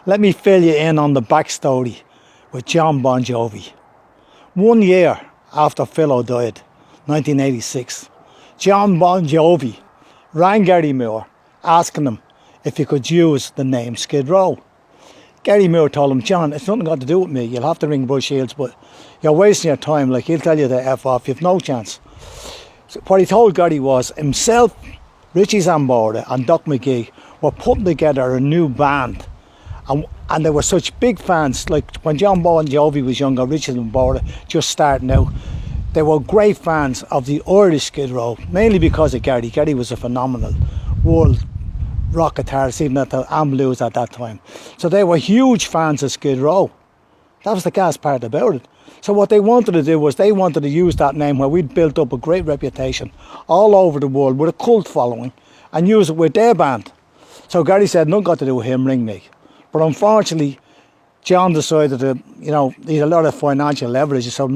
Let me fill you in on the backstory with Jon Bon Jovi. 1 year after Philo died, 1986, Jon Bon Jovi rang Gary Moore asking him if he could use the name Skid Row. Gary Moore told him, "John, it's nothing got to do with me. You'll have to ring Bush Shiels, but you're wasting your time. Like, he'll tell you to F off. You've no chance." So what he told Gary was himself, Richie Sambora and Doc McGee were putting together a new band. And they were such big fans. Like when Jon Bon Jovi was younger, Richie Sambora just starting out, they were great fans of the Irish Skid Row, mainly because of Gary. Gary was a phenomenal world rock guitarist, even and blues at that time. So they were huge fans of Skid Row. That was the gas part about it. So what they wanted to do was they wanted to use that name where we'd built up a great reputation all over the world with a cult following and use it with their band. So Gary said, "Nothing got to do with him, ring me." But unfortunately, John decided to, he had a lot of financial leverage, so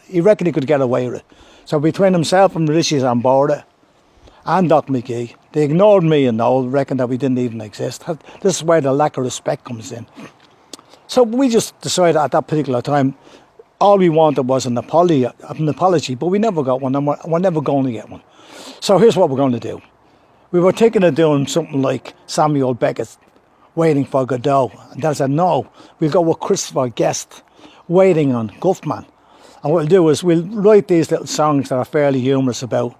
he reckoned he could get away with it. So between himself and Richie Sambora and Doc McGee, they ignored me and Noel, reckoned that we didn't even exist. This is where the lack of respect comes in. So we just decided at that particular time, all we wanted was an apology, but we never got one, and we're never going to get one. So here's what we're going to do. We were thinking of doing something like Samuel Beckett's Waiting for Godot. And then I said, no, we'll go with Christopher Guest, Waiting on Guffman. And what we'll do is we'll write these little songs that are fairly humorous about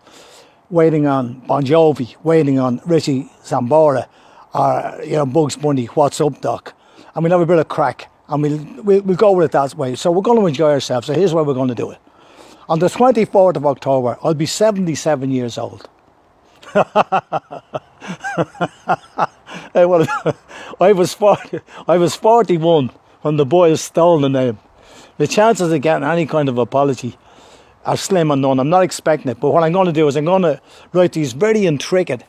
waiting on Bon Jovi, waiting on Richie Sambora, or, Bugs Bunny, What's Up, Doc? And we'll have a bit of crack, and we'll go with it that way. So we're going to enjoy ourselves. So here's where we're going to do it. On the 24th of October, I'll be 77 years old. Hey, well, I was 41 when the boys stole the name. The chances of getting any kind of apology are slim and none. I'm not expecting it, but what I'm going to do is I'm going to write these very intricate,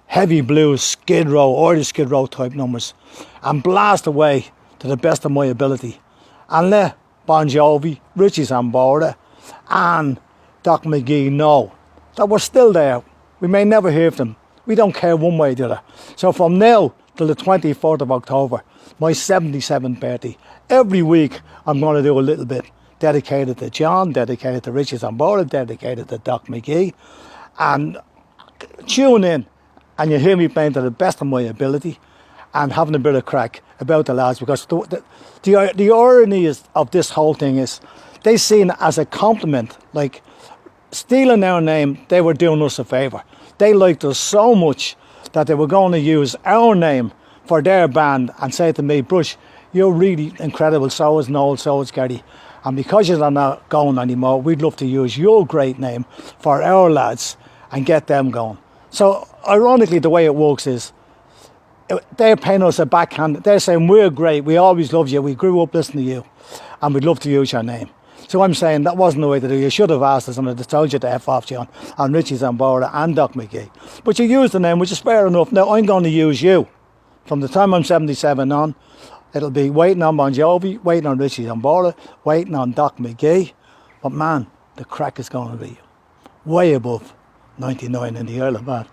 heavy blues, Skid Row, Irish Skid Row type numbers and blast away to the best of my ability and let Bon Jovi, Richie Sambora and Doc McGee know that we're still there. We may never hear from them. We don't care one way or the other. So from now till the 24th of October, my 77th birthday, every week I'm going to do a little bit dedicated to John, dedicated to Richie Sambora, dedicated to Doc McGee. And tune in and you hear me playing to the best of my ability and having a bit of crack about the lads, because the irony of this whole thing is they seen it as a compliment. Like, stealing our name, they were doing us a favour. They liked us so much that they were going to use our name for their band and say to me, "Brush, you're really incredible, so is Noel, so is Gary. And because you're not going anymore, we'd love to use your great name for our lads and get them going." So ironically, the way it works is they're paying us a backhand. They're saying, "We're great, we always loved you, we grew up listening to you, and we'd love to use your name." So I'm saying that wasn't the way to do it. You should have asked us, and I'd have told you to F off, John, and Richie Sambora and Doc McGee. But you used the name, which is fair enough. Now I'm going to use you. From the time I'm 77 on, it'll be waiting on Bon Jovi, waiting on Richie Sambora, waiting on Doc McGee. But man, the crack is going to be way above 99 in the Isle of Man.